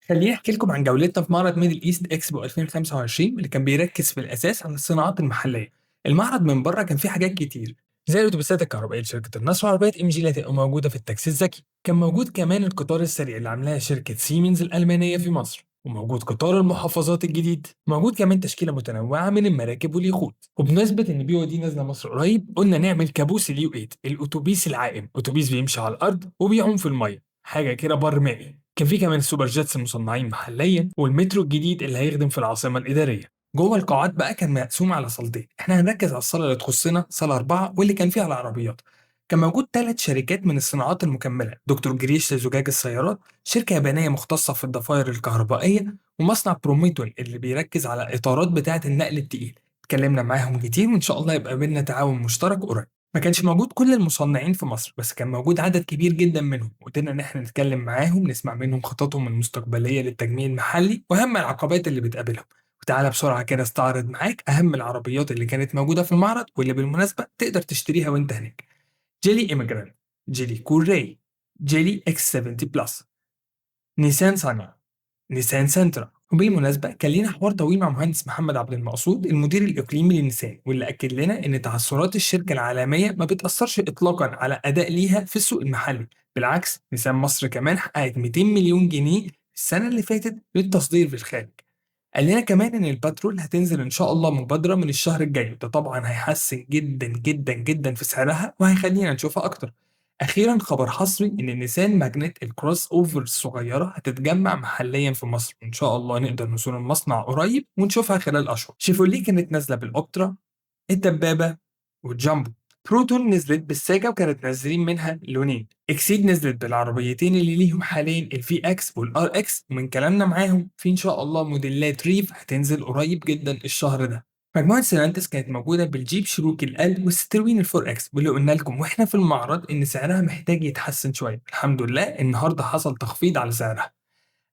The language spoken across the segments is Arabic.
خليني احكي لكم عن جولتنا في معرض ميدل ايست اكسبو 2025 اللي كان بيركز في الاساس على الصناعات المحليه. المعرض من بره كان فيه حاجات كتير زي الاتوبيسات الكهربائيه لشركه النصر وعربيات ام جي اللي هتبقى موجوده في التاكسي الذكي. كان موجود كمان القطار السريع اللي عاملاها شركه سيمنز الالمانيه في مصر، وموجود قطار المحافظات الجديد. موجود كمان تشكيله متنوعه من المراكب واليخوت. وبمناسبه ان بي او دي نازله مصر قريب، قلنا نعمل كابوس اليو 8، الاتوبيس العائم، اتوبيس بيمشي على الارض وبيعوم في الميه، حاجه كده بر مائي. كان في كمان السوبر جيتس المصنعين محليا، والمترو الجديد اللي هيخدم في العاصمه الاداريه. جوه القاعات بقى كان مقسوم على صالتين، احنا هنركز على الصاله اللي تخصنا، صاله 4 واللي كان فيها العربيات. كان موجود 3 شركات من الصناعات المكمله: دكتور جريش لزجاج السيارات، شركه يابانيه مختصه في الضفائر الكهربائيه، ومصنع بروميتون اللي بيركز على الاطارات بتاعه النقل التقيل. اتكلمنا معاهم كتير وان شاء الله يبقى بينا تعاون مشترك قريب. ما كانش موجود كل المصنعين في مصر، بس كان موجود عدد كبير جدا منهم، وقدرنا ان احنا نتكلم معاهم نسمع منهم خططهم المستقبليه للتجميع المحلي واهم العقبات اللي بتقابلهم. وتعالى بسرعه كده استعرض معاك اهم العربيات اللي كانت موجوده في المعرض واللي بالمناسبه تقدر تشتريها وانت هناك. جيلي ايميجرانت، جيلي كوري، جيلي اكس 70 بلس، نيسان صني، نيسان سنترا. وبالمناسبة كان لينا حوار طويل مع مهندس محمد عبد المقصود المدير الإقليمي لنيسان، واللي أكد لنا إن تعثرات الشركة العالمية ما بتأثرش إطلاقا على أداء ليها في السوق المحلي. بالعكس، نيسان مصر كمان حققت 200 مليون جنيه السنة اللي فاتت للتصدير في الخارج. قال لنا كمان إن البترول هتنزل إن شاء الله مبادرة من الشهر الجاي، وده طبعا هيحسن جدا جدا جدا في سعرها وهيخلينا نشوفها أكتر. أخيرا خبر حصري إن نيسان ماجنت الكروس أوفر الصغيرة هتتجمع محليا في مصر، وإن شاء الله نقدر نزور المصنع قريب ونشوفها خلال أشهر. شيفوليه كانت نازلة بالأوبترا، الدبابة، والجامبو. بروتون نزلت بالساجا وكانت منزلين منها لونين. اكسيد نزلت بالعربيتين اللي ليهم حاليا الفي اكس والار اكس، ومن كلامنا معاهم في ان شاء الله موديلات ريف هتنزل قريب جدا الشهر ده. مجموعة سيلانتس كانت موجودة بالجيب شروكي ال والستروين الفور اكس، واللي قلنا لكم واحنا في المعرض ان سعرها محتاج يتحسن شوية. الحمد لله النهارده حصل تخفيض على سعرها.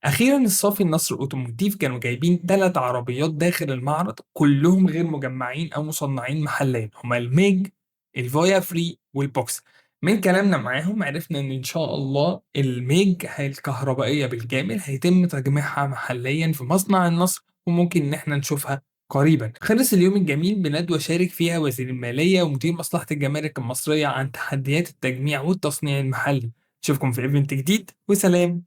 أخيرا الصافي النصر أوتوموتيف كانوا جايبين 3 عربيات داخل المعرض، كلهم غير مجمعين أو مصنعين محليا، هما الميج، الفويا فري، والبوكس. من كلامنا معاهم عرفنا إن شاء الله الميج الكهربائية بالكامل هيتم تجميعها محليا في مصنع النصر، وممكن إن احنا نشوفها قريبا. خلص اليوم الجميل بندوة شارك فيها وزير المالية ومدير مصلحة الجمارك المصرية عن تحديات التجميع والتصنيع المحلي. نشوفكم في ايفنت جديد، وسلام.